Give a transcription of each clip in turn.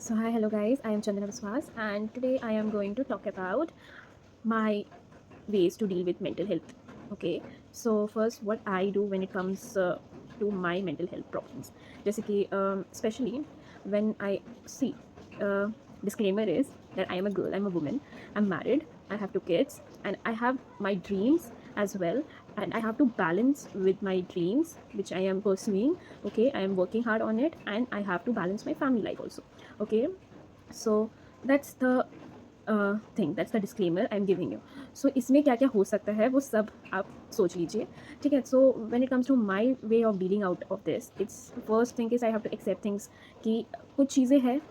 So hi, hello guys. I am Chandana Biswas, and today I am going to talk about my ways to deal with mental health. Okay. So first, what I do when it comes to my mental health problems, जैसे कि especially when I see uh, disclaimer is that I am a girl, I'm a woman, I'm married, I have two kids, and I have my dreams as well, and I have to balance with my dreams which I am pursuing. Okay, I am working hard on it, and I have to balance my family life also. Okay, so that's the thing, that's the disclaimer I am giving you. So इसमें क्या क्या हो सकता है वो सब आप सोच लीजिए. ठीक है. So when it comes to my way of dealing out of this, it's first thing is I have to accept things कि कुछ चीज़ें हैं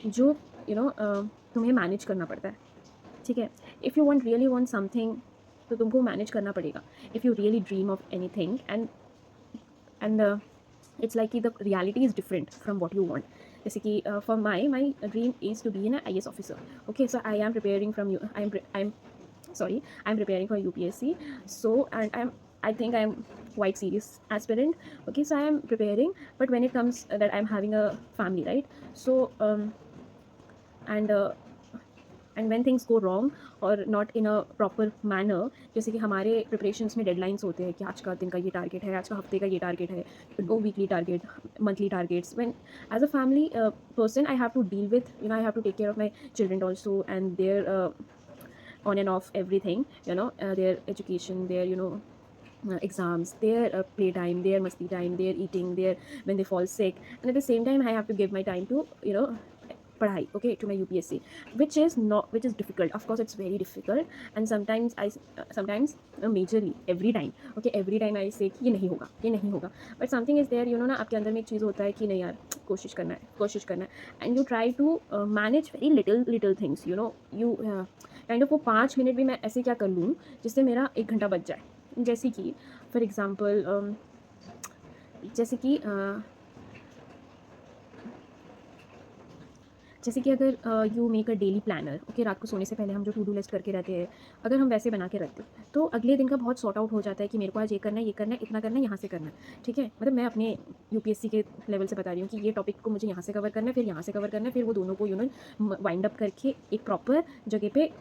जो तुम्हें मैनेज करना पड़ता है. ठीक है. If you want really want something तो तुमको मैनेज करना पड़ेगा. If you really dream of anything and it's like the reality is different from what you want. जैसे कि for my dream is to be an IAS officer. Okay, so I am preparing from you. I'm sorry, I'm preparing for UPSC. So and I think I'm quite serious aspirant. Okay, so I am preparing, but when it comes that I'm having a family, right? So and and when things go wrong और not in a proper manner, जैसे कि हमारे preparations में deadlines होते हैं कि आज का दिन का ये टारगेट है, आज का हफ्ते का ये टारगेट है, दो weekly target, monthly targets. When as a family person, I have to deal with, I have to take care of my children also, and their on and off everything, their education, their exams, their playtime, their musty time, their eating, their when they fall sick, and at the same time I have to give my time to पढ़ाई. Okay, to my UPSC, which is difficult. Of course, it's very difficult, and sometimes majorly every time. Okay, every time I say कि ये नहीं होगा, ये नहीं होगा, but something is there, ना आपके अंदर में एक चीज़ होता है कि नहीं यार, कोशिश करना है, कोशिश करना है, and you try to manage very little things. You kind of वो 5 मिनट भी मैं ऐसे क्या कर लूँ जिससे मेरा 1 घंटा बच जाए. जैसे कि फॉर एग्जांपल जैसे कि जैसे कि अगर you make a daily planner. Okay, रात को सोने से पहले हम जो टू डू लिस्ट करके रहते हैं, अगर हम वैसे बना के रखते हैं तो अगले दिन का बहुत सॉर्ट आउट हो जाता है कि मेरे को आज ये करना है, ये करना है, इतना करना है, यहाँ से करना है. ठीक है. मतलब मैं अपने यूपीएससी के लेवल से बता रही हूँ कि ये टॉपिक को मुझे यहाँ से कवर करना है, फिर यहाँ से कवर करना है, फिर वो दोनों को वाइंड अप करके एक प्रॉपर जगह पे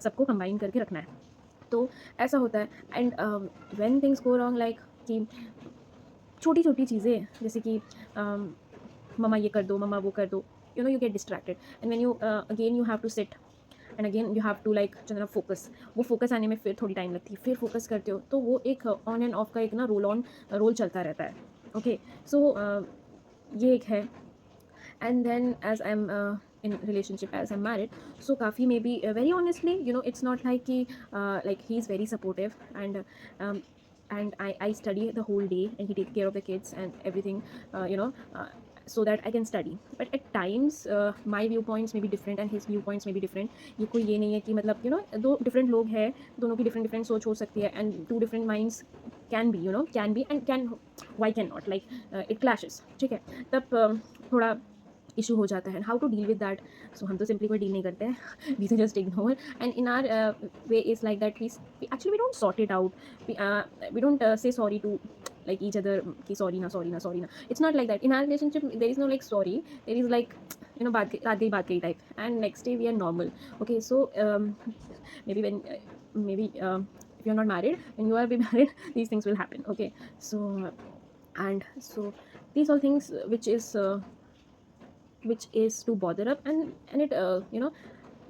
सबको कंबाइन करके रखना है. तो ऐसा होता है. And when things go wrong, like कि छोटी छोटी चीज़ें, जैसे कि मम्मा ये कर दो, मम्मा वो कर दो, you get distracted, and when you again you have to sit, and again you have to like जो है ना फोकस. वो फोकस आने में फिर थोड़ी टाइम लगती है, फिर फोकस करते हो तो वो एक ऑन एंड ऑफ का एक रोल चलता रहता है. ओके, सो ये एक है. And then as I am in relationship, as I'm married, so kafi maybe very honestly, it's not like he like he's very supportive, um, and I study the whole day and he takes care of the kids and everything, so that I can study. But at times my viewpoints may be different and his viewpoints may be different. ये कोई ये नहीं है कि मतलब दो different लोग हैं, दोनों की different different सोच हो सकती है, and two different minds can be and can, why cannot, like it clashes. ठीक है. तब थोड़ा इशू हो जाता है. How to deal with that? So हम तो सिंपली कोई डील नहीं करते हैं, we just ignore, and in our way is like that we actually we don't sort it out. We don't say sorry to like each other ki sorry na. It's not like that. In our relationship there is no like sorry, there is like baat gayi type, and next day we are normal. Okay, so maybe when if you're not married, when you are be married, these things will happen. Okay, so and so these all things which is to bother up, and it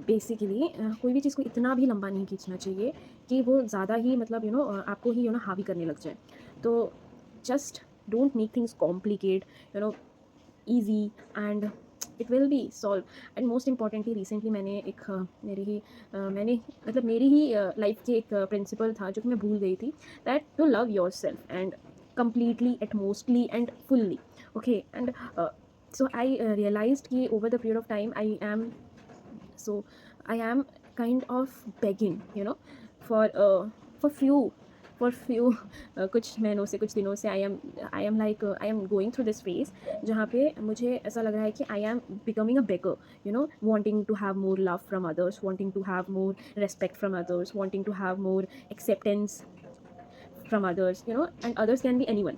basically कोई भी चीज़ को इतना भी लंबा नहीं खींचना चाहिए कि वो ज़्यादा ही मतलब आपको ही हावी करने लग जाए. तो just don't make things complicate, easy, and it will be solve. And most importantly recently मैंने एक मेरी ही लाइफ के एक प्रिंसिपल था जो कि मैं भूल गई थी, that to love yourself and completely, at mostly, and fully. Okay, and so I realized कि over the period of time I am kind of begging, for for few for few कुछ महीनों से, कुछ दिनों से I am like I am going through this phase जहाँ पे मुझे ऐसा लग रहा है कि I am becoming a beggar, wanting to have more love from others, wanting to have more respect from others, wanting to have more acceptance from others, and others can be anyone.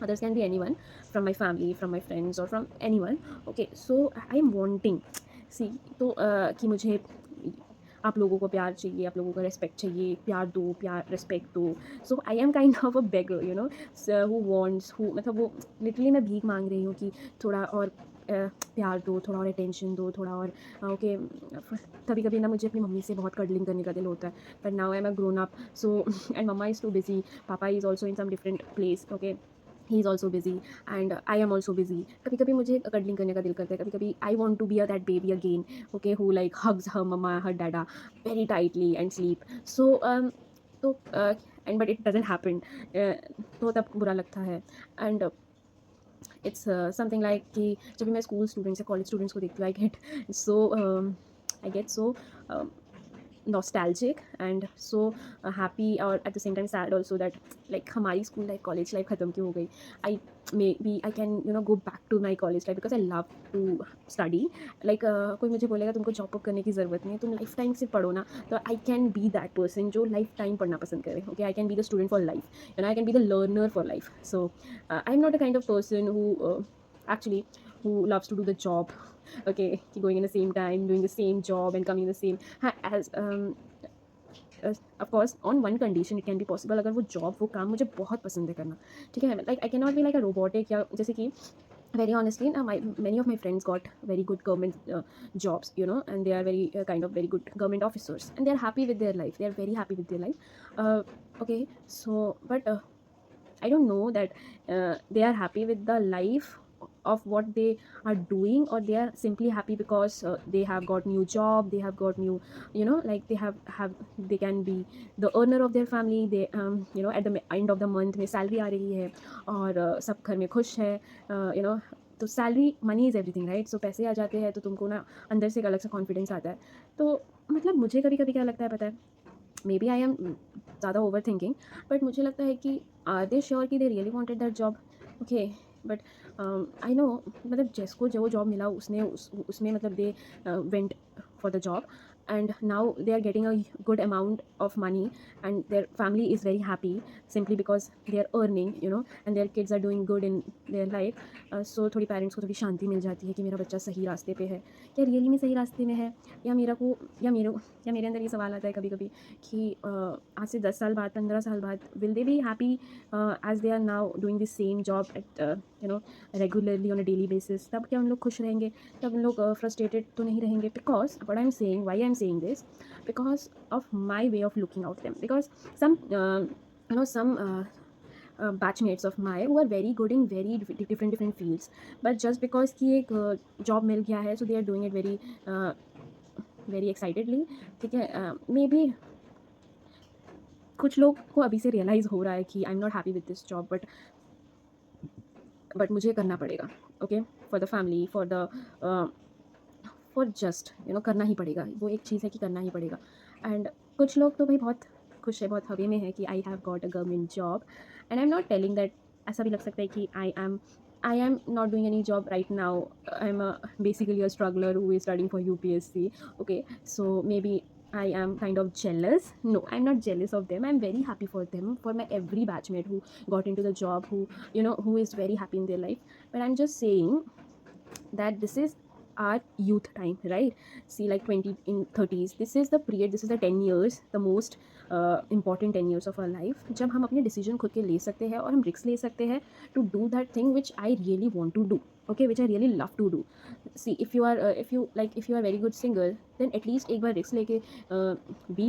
others can be anyone, from my family, from my friends, or from anyone. Okay, so I am wanting, see, तो कि मुझे आप लोगों को प्यार चाहिए, आप लोगों को रिस्पेक्ट चाहिए, प्यार दो, प्यार रिस्पेक्ट दो। So I am kind of a beggar, you know, who wants, who मतलब वो लिटरली मैं भीख मांग रही हूँ कि थोड़ा और प्यार दो, थोड़ा और अटेंशन दो, थोड़ा और ओके। कभी कभी ना मुझे अपनी मम्मी से बहुत कडलिंग करने का दिल होता है, but now I am a grown up, so and mamma is too busy, papa is also in some different place, okay, he is also busy and I am also busy. कभी कभी मुझे cuddling करने का दिल करता है, कभी कभी I want to be a that baby again, okay, who like hugs her mama, her dada very tightly and sleep. So तो and but it doesn't happen, तो तब बुरा लगता है। एंड इट्स समथिंग लाइक कि जब भी मैं स्कूल स्टूडेंट्स या कॉलेज स्टूडेंट्स को देखती हूँ, I get so nostalgic and so happy, or at the same time sad also, that like हमारी school life college life ख़त्म क्यों हो गई। I maybe I can, you know, go back to my college life because I love to study, like कोई मुझे बोलेगा तुमको job up करने की ज़रूरत नहीं है, तुम लाइफ टाइम सिर्फ पढ़ो ना, तो आई कैन बी दैट पर्सन जो लाइफ टाइम पढ़ना पसंद करे। Okay, I can be the student for life, you know, I can be the learner for life. So I am not a kind of person who actually who loves to do the job, okay, going in the same time, doing the same job and coming in the same as of course on one condition it can be possible, अगर वो job, वो काम मुझे बहुत पसंद है करना, ठीक है, like I cannot be like a robotic, या जैसे कि very honestly many of my friends got very good government jobs, you know, and they are very kind of very good government officers, and they are happy with their life, they are very happy with their life, okay, so but I don't know that they are happy with the life of what they are doing, or they are simply happy because they have got new job, they have got new, you know, like they have they can be the earner of their family, they you know, at the end of the month में salary आ रही है, और सब घर में खुश है, you know, तो salary, money is everything, right. So पैसे आ जाते हैं तो तुमको ना अंदर से एक अलग सा कॉन्फिडेंस आता है। तो मतलब मुझे कभी कभी क्या लगता है पता है, मे बी आई एम ज़्यादा ओवर थिंकिंग, बट मुझे लगता है कि आर दे श्योर कि they really wanted that job, okay, but I know, मतलब जिसको जो जॉब मिला उसने उसमें मतलब they went for the job, and now they are getting a good amount of money, and their family is very happy simply because they are earning, you know, and their kids are doing good in their life, so थोड़ी parents को थोड़ी शांति मिल जाती है कि मेरा बच्चा सही रास्ते पे है, क्या रियली में सही रास्ते में है, या मेरा को, या मेरे अंदर ये सवाल आता है कभी कभी कि आज से 10 साल बाद, 15 साल बाद, will they be happy as they are now doing the same job at, you know, regularly on a daily basis, तब क्या उन लोग खुश रहेंगे, तब उन लोग फ्रस्ट्रेटेड तो नहीं रहेंगे। Because what I am saying, why I am saying this, because of my way of looking out them, because some you know, some batchmates of my who are very good in very different fields, but just because कि एक job मिल गया है, so they are doing it very very excitedly, ठीक है, may be कुछ लोग को अभी से रियलाइज़ हो रहा है कि I am not happy with this job, but मुझे करना पड़ेगा, okay, for the family, for just, you know, करना ही पड़ेगा, वो एक चीज़ है कि करना ही पड़ेगा। एंड कुछ लोग तो भाई बहुत खुश है, बहुत हवे में है कि I have got a government job, and I am not telling that, ऐसा भी लग सकता है कि I am not doing any job right now, I am basically a struggler who is studying for UPSC, okay, so maybe I am kind of jealous. No, I'm not jealous of them. I'm very happy for them, for my every batchmate who got into the job, who, you know, who is very happy in their life. But I'm just saying that this is our youth time, right? See, like 20 in 30s, this is the period, this is the 10 years, the most important 10 years of our life, जब हम अपने decision खुद के ले सकते हैं और हम रिस्क ले सकते हैं to do that thing which I really want to do, okay, which I really love to do. See, if you are if you are very good singer, then at least एक बार risk लेके be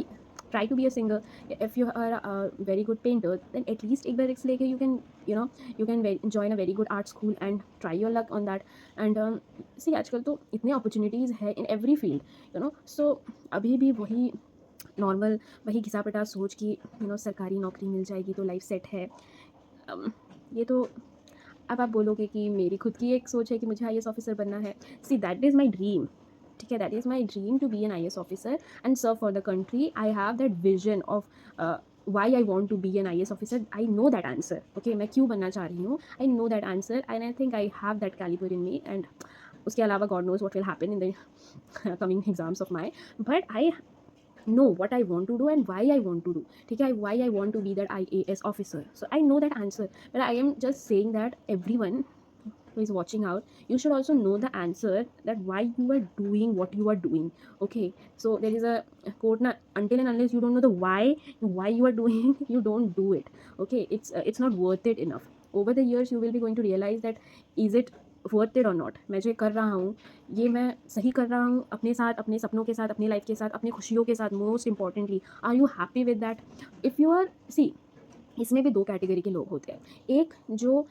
try to be a singer. If you are a very good painter, then at least एक बार risk लेके you can, you know, you can join a very good art school and try your luck on that. And see, आजकल तो इतने opportunities है in every field, you know, so अभी भी वही normal, वही घिसा पिटा सोच कि, यू नो, सरकारी नौकरी मिल जाएगी तो लाइफ सेट है। ये तो अब आप बोलोगे कि मेरी खुद की एक सोच है कि मुझे IAS ऑफिसर बनना है। See, that is my dream, ठीक है, that is my dream to be an IAS officer and serve for the country. I have that vision of why I want to be an IAS officer. I know that answer, okay, मैं क्यों बनना चाह रही हूँ, I know that answer, and I think I have that calibre in me. And उसके अलावा God knows what will happen in the coming exams of my, but I know what I want to do and why I want to do. ठीक है, why I want to be that IAS officer. So I know that answer, but I am just saying that everyone who is watching out, you should also know the answer, that why you are doing what you are doing. Okay, so there is a quote na, until and unless you don't know the why you are doing, you don't do it. Okay, it's not worth it enough. Over the years you will be going to realize that is it worth it और not, मैं जो कर रहा हूँ ये मैं सही कर रहा हूँ अपने साथ, अपने सपनों के साथ, अपनी लाइफ के साथ, अपनी खुशियों के साथ। Most importantly, are you happy with that? If you are, see, इसमें भी दो कैटेगरी के लोग होते हैं। एक जो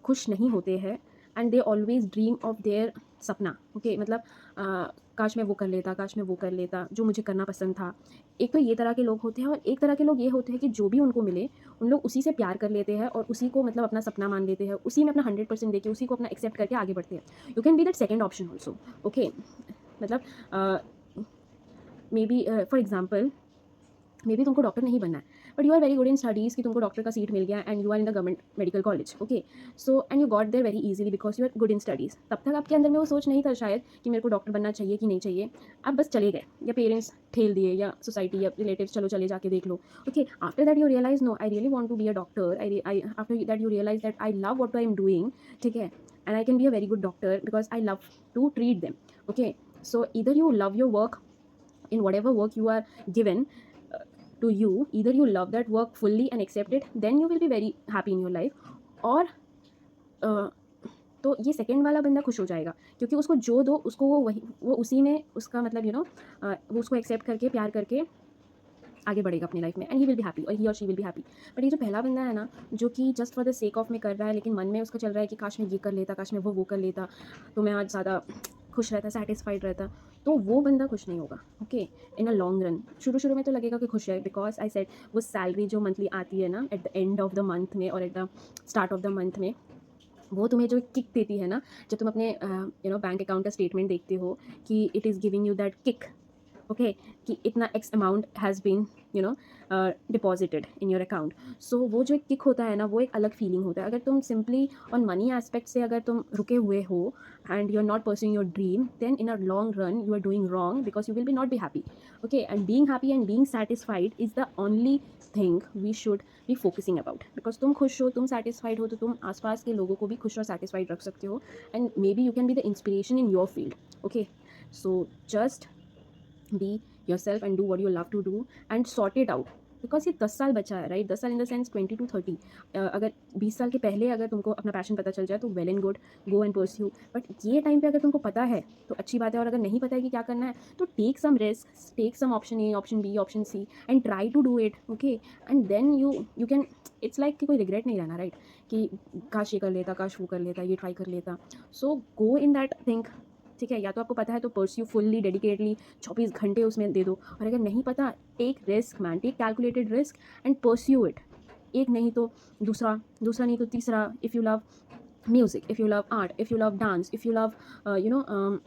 खुश नहीं होते हैं and they always dream of their सपना। ओके, मतलब काश मैं वो कर लेता, काश मैं वो कर लेता जो मुझे करना पसंद था। एक तो ये तरह के लोग होते हैं, और एक तरह के लोग ये होते हैं कि जो भी उनको मिले उन लोग उसी से प्यार कर लेते हैं और उसी को मतलब अपना सपना मान लेते हैं, उसी में अपना 100% देके उसी को अपना एक्सेप्ट करके आगे बढ़ते हैं। You can be that second option also. Okay, मतलब maybe for example, maybe तुमको डॉक्टर नहीं बनना है, but you are very good in studies कि तुमको डॉक्टर का सीट मिल गया and you are in the government medical college. Okay, so and you got there very easily because you are good in studies. तब तक आपके अंदर में वो सोच नहीं था शायद कि मेरे को डॉक्टर बनना चाहिए कि नहीं चाहिए। आप बस चले गए, या पेरेंट्स ठेल दिए, या सोसाइटी या रिलेटिव्स चलो चले जाके देख लो। Okay, after that you realise no I really want to be a doctor. I after that you realise that I love what I am doing. ठीक है, and I can be a very good doctor because I love to treat them. Okay, so either you love your work in whatever work you are given to you, either you love that work fully and accept it, then you will be very happy in your life. और तो ये second वाला बंदा खुश हो जाएगा क्योंकि उसको जो दो उसको वो उसी में उसका मतलब वो उसको एक्सेप्ट करके प्यार करके आगे बढ़ेगा अपनी लाइफ में, and he will be happy और ही और she will be happy. But ये जो पहला बंदा है ना, जो कि just for the sake of में कर रहा है, लेकिन मन में उसका चल रहा है कि काश मैं ये कर लेता, काश मैं वो कर लेता, तो मैं आज ज़्यादा खुश रहता, सेटिस्फाइड रहता, तो वो बंदा खुश नहीं होगा। Okay, in a long run. शुरू शुरू में तो लगेगा कि खुश है, बिकॉज आई सेड वो सैलरी जो मंथली आती है ना at the end of the month में और at the start of the month में, वो तुम्हें जो किक देती है ना, जब तुम अपने बैंक अकाउंट का स्टेटमेंट देखते हो कि it is giving you that kick. Okay, कि इतना X amount has been deposited in your account. So वो जो एक किक होता है ना, वो एक अलग फीलिंग होता है। अगर तुम सिंपली ऑन मनी एस्पेक्ट से अगर तुम रुके हुए हो and you are not pursuing your dream, then in a long run you are doing wrong because you will be not be happy. Okay, and being happy and being satisfied is the only thing we should be focusing about. Because तुम खुश हो, तुम satisfied हो, तो तुम आसपास के लोगों को भी खुश और सेटिस्फाइड रख सकते हो, and may be you can be the inspiration in your field. Okay, so just be yourself and do what you love to do and sort it out, because ये 10 साल बचा है, राइट? 10 साल इन द सेंस 20 to 30। अगर 20 साल के पहले अगर तुमको अपना पैशन पता चल जाए तो well and good, go and pursue. But ये टाइम पे अगर तुमको पता है तो अच्छी बात है, और अगर नहीं पता है कि क्या करना है तो take some risk, take some option A, option B, option C, and try to do it. Okay, and then you can, it's like कि कोई रिग्रेट नहीं रहना, राइट? कि काश ये कर लेता, काश वो कर लेता, ये ट्राई कर लेता। सो गो इन दैट थिंक। ठीक है, या तो आपको पता है तो परस्यू फुल्ली डेडिकेटली 24 घंटे उसमें दे दो, और अगर नहीं पता, take risk man, take calculated risk and pursue it. एक नहीं तो दूसरा, दूसरा नहीं तो तीसरा। If you love music, if you love art, if you love dance, if you love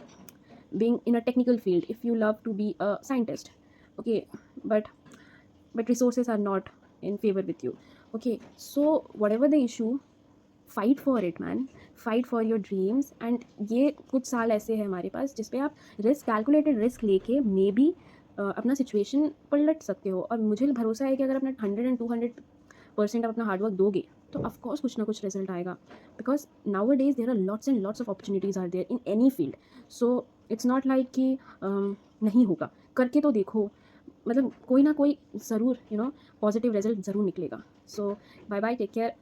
being in a technical field, if you love to be a scientist, okay, but resources are not in favor with you. Okay, so whatever the issue, fight for it man, fight for your dreams. And ये कुछ साल ऐसे हैं हमारे पास जिस पे आप risk, calculated risk लेके मे बी अपना सिचुएशन पलट सकते हो। और मुझे भरोसा है कि अगर अपना 100 and 200% आप अपना हार्डवर्क दोगे तो ऑफकोर्स कुछ ना कुछ रिजल्ट आएगा, because now days there are lots and lots of opportunities are there in any field. So it's not like कि नहीं होगा, करके तो देखो, मतलब कोई ना कोई ज़रूर पॉजिटिव रिजल्ट ज़रूर निकलेगा। So bye bye, take care.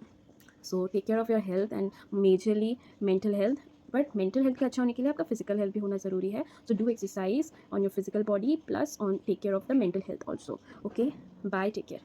So take care of your health and majorly mental health. But mental health के अच्छा होने के लिए आपका फिजिकल हेल्थ भी होना ज़रूरी है। So do exercise on your physical body plus on take care of the mental health also. Okay, bye, take care.